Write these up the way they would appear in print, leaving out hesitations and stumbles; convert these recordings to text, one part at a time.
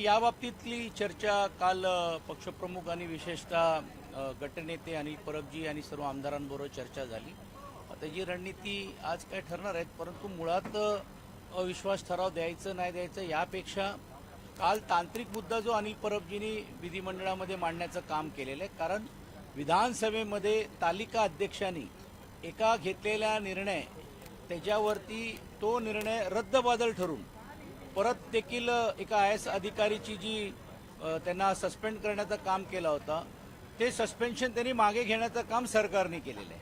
या बाबतीतली चर्चा काल पक्षप्रमुख आणि विशेषतः गटनेते अनिल परबजी आणि सर्व आमदारांबरोबर चर्चा झाली. त्याची रणनीती आज काय ठरणार आहेत, परंतु मुळात अविश्वास ठराव द्यायचं नाही द्यायचं यापेक्षा काल तांत्रिक मुद्दा जो अनिल परबजींनी विधिमंडळामध्ये मांडण्याचं काम केलेलं आहे. कारण विधानसभेमध्ये तालिका अध्यक्षांनी एका घेतलेला निर्णय त्याच्यावरती तो निर्णय रद्दबादल ठरून परत देखील एका IAS अधिकारीची जी त्यांना सस्पेंड करण्याचं काम केलं होतं ते सस्पेन्शन त्यांनी मागे घेण्याचं काम सरकारने केलेलं आहे.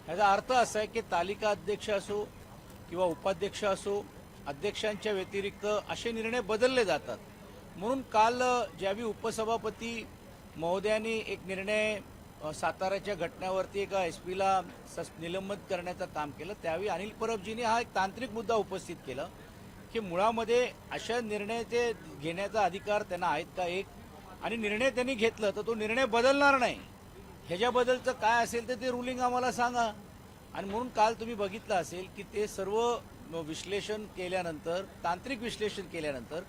ह्याचा अर्थ असा आहे की तालिका अध्यक्ष असो किंवा उपाध्यक्ष असो, अध्यक्षांच्या व्यतिरिक्त असे निर्णय बदलले जातात. म्हणून काल ज्यावेळी उपसभापती महोदयांनी एक निर्णय साताऱ्याच्या घटनेवरती एका SP ला निलंबित करण्याचं काम केलं, त्यावेळी अनिल परबजींनी हा एक तांत्रिक मुद्दा उपस्थित केला की मुळामध्ये अशा निर्णयाचे घेण्याचा अधिकार त्यांना आहेत का एक, आणि निर्णय त्यांनी घेतलं तर तो निर्णय बदलणार नाही, ह्याच्याबद्दलचं काय असेल तर ते रुलिंग आम्हाला सांगा. आणि म्हणून काल तुम्ही बघितलं असेल की ते सर्व विश्लेषण केल्यानंतर, तांत्रिक विश्लेषण केल्यानंतर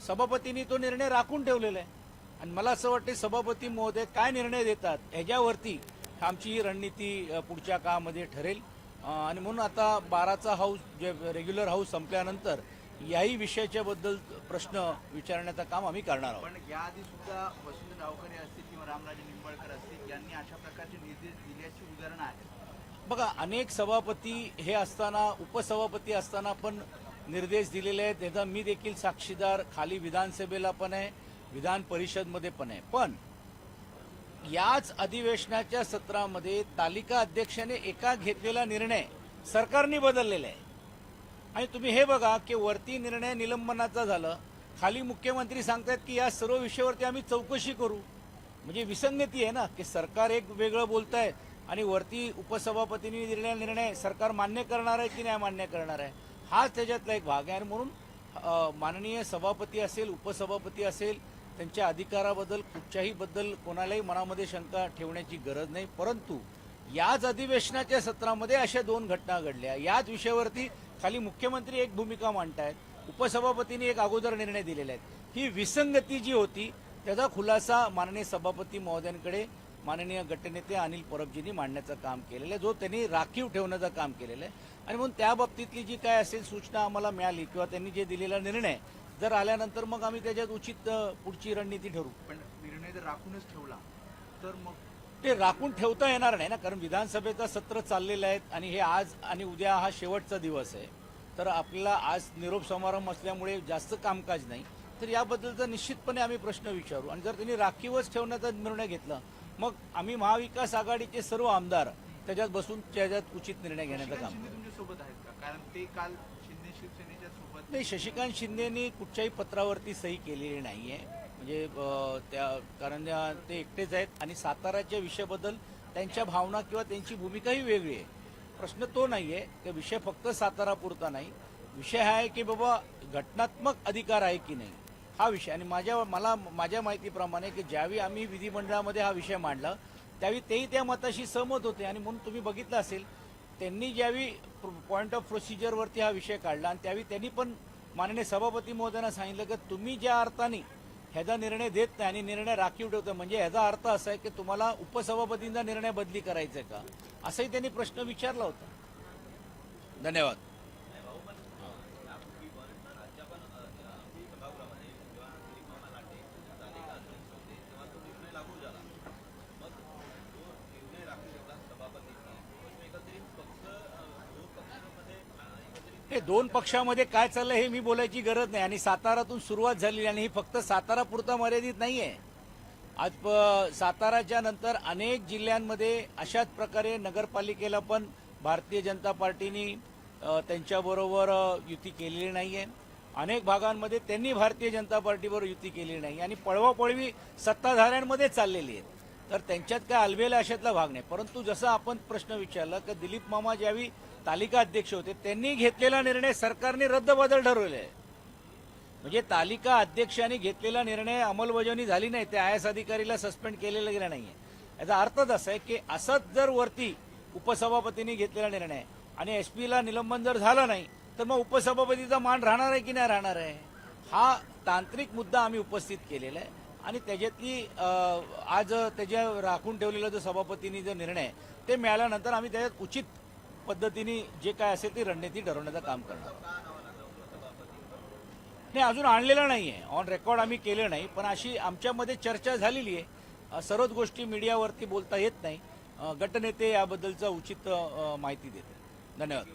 सभापतींनी तो निर्णय राखून ठेवलेला आहे. आणि मला असं वाटतं सभापती महोदय काय निर्णय देतात ह्याच्यावरती आमची ही रणनीती पुढच्या काळामध्ये ठरेल. आणि म्हणून आता 12चा हाऊस जे रेग्युलर हाऊस संपल्यानंतर याही विषयाच्या बद्दल प्रश्न विचारण्याचं काम आम्ही करणार आहोत. पण याआधी सुद्धा वसंत डावखरे असतील किंवा रामराजे निंबाळकर असतील यांनी अशा प्रकारचे निर्देश दिल्याची उदाहरणं आहेत. बघा, अनेक सभापती हे असताना, उपसभापती असताना पण निर्देश दिलेले आहेत. त्याचा मी देखील साक्षीदार खाली विधानसभेला पण आहे, विधान परिषदमध्ये पण आहे. पण याच अधिवेशनाच्या सत्रामध्ये तालिका अध्यक्षाने एका घेतलेला निर्णय सरकारने बदललेला आहे. आणि तुम्ही हे बघा की वरती निर्णय निलंबनाचा झाला, खाली मुख्यमंत्री सांगतात की या सर्व विषयावरती आम्ही चौकशी करू. म्हणजे विसंगती आहे ना की सरकार एक वेगळं बोलत आहे आणि वरती उपसभापतींनी दिलेला निर्णय सरकार मान्य करणार आहे की नाही मान्य करणार आहे, हाच त्याच्यातला एक भाग आहे. आणि म्हणून माननीय सभापती असेल, उपसभापती असेल, त्यांच्या अधिकाराबद्दल कुठच्याही बद्दल कोणालाही मनामध्ये शंका ठेवण्याची गरज नाही. परंतु याच अधिवेशनाच्या सत्रामध्ये अशा दोन घटना घडल्या, याच विषयावरती खाली मुख्यमंत्री एक भूमिका मांडतायत, उपसभापतींनी एक अगोदर निर्णय दिलेले आहेत. ही विसंगती जी होती त्याचा खुलासा माननीय सभापती महोदयांकडे माननीय गटनेते अनिल परबजींनी मांडण्याचं काम केलेलं आहे, जो त्यांनी राखीव ठेवण्याचं काम केलेलं आहे. आणि म्हणून त्या बाबतीतली जी काय असेल सूचना आम्हाला मिळाली किंवा त्यांनी जे दिलेला निर्णय जर आल्यानंतर मग आम्ही त्याच्यात उचित पुढची रणनीती ठरवू. पण निर्णय जर राखूनच ठेवला तर मग ते राखून ठेवता येणार नाही ना, कारण विधानसभेचं सत्र चाललेलं आहे आणि हे आज आणि उद्या हा शेवटचा दिवस आहे. तर आपल्याला आज निरोप समारंभ असल्यामुळे जास्त कामकाज नाही, तर याबद्दलचा निश्चितपणे आम्ही प्रश्न विचारू. आणि जर त्यांनी राखीवच ठेवण्याचा निर्णय घेतला मग आम्ही महाविकास आघाडीचे सर्व आमदार त्याच्यात बसून त्याच्यात उचित निर्णय घेण्याचं काम. शिंदे तुमच्या सोबत आहेत का? कारण ते काल शिंदे शिवसेनेच्या सोबत नाही, शशिकांत शिंदेनी कुठच्याही पत्रावरती सही केलेली नाहीये. म्हणजे कारण ते एकटेच आहेत आणि साताराच्या विषयाबद्दल त्यांच्या भावना किंवा त्यांची भूमिकाही वेगळी आहे. प्रश्न तो नाहीये की विषय फक्त सातारापुरता नाही, विषय हा आहे की बाबा घटनात्मक अधिकार आहे की नाही हा विषय. आणि माझ्या माहितीप्रमाणे की ज्यावेळी आम्ही विधिमंडळामध्ये हा विषय मांडला त्यावेळी तेही त्या मताशी सहमत होते. आणि म्हणून तुम्ही बघितलं असेल त्यांनी ज्यावेळी पॉईंट ऑफ प्रोसिजरवरती हा विषय काढला आणि त्यावेळी त्यांनी पण माननीय सभापती महोदयांना सांगितलं की तुम्ही ज्या अर्थाने ह्याचा निर्णय देत नाही आणि निर्णय राखीव ठेवतो म्हणजे ह्याचा अर्थ असा आहे की तुम्हाला उपसभापतींचा निर्णय बदली करायचा आहे का, असाही त्यांनी प्रश्न विचारला होता. धन्यवाद. हे दोन पक्षामध्ये काय चाललंय हे मी बोलायची गरज नाही. आणि सातारातून सुरुवात झालेली आणि ही फक्त सातारा पुरता मर्यादित नाहीये. आज साताराच्या नंतर अनेक जिल्ह्यांमध्ये अशाच प्रकारे नगरपालिकेला पण भारतीय जनता पार्टीनी त्यांच्याबरोबर युती केलेली नाहीये. अनेक भागांमध्ये त्यांनी भारतीय जनता पार्टीबरोबर युती केलेली नाही आणि पळवापळवी सत्ताधाऱ्यांमध्ये चाललेली आहेत. तर त्यांच्यात काय अलबेला अशातला भाग नाही. परंतु जसं आपण प्रश्न विचारला की दिलीप मामा ज्यावेळी तालिका अध्यक्ष होते त्यांनी घेतलेला निर्णय सरकारने रद्दबातल ठरवले आहे. म्हणजे तालिका अध्यक्षांनी घेतलेला निर्णय अंमलबजावणी झाली नाही, त्या IAS अधिकारीला सस्पेंड केलेला गेला नाहीये. याचा अर्थच असा आहे की असंच जर वरती उपसभापतींनी घेतलेला निर्णय आणि SP ला निलंबन जर झालं नाही तर मग उपसभापतीचा मान राहणार आहे की नाही राहणार आहे, हा तांत्रिक मुद्दा आम्ही उपस्थित केलेला आहे आणि त्याच्यातली आज त्याच्या राखून ठेवलेला जो सभापतींनी जो निर्णय आहे, ते मिळाल्यानंतर आम्ही त्याच्यात उचित पद्धतीने जे काय असेल ती रणनीती ठरवण्याचं काम करणार. नाही, अजून आणलेलं नाही आहे, ऑन रेकॉर्ड आम्ही केलं नाही, पण अशी आमच्यामध्ये चर्चा झालेली आहे. सर्वच गोष्टी मीडियावरती बोलता येत नाही. गटनेते याबद्दलचं उचित माहिती देते. धन्यवाद.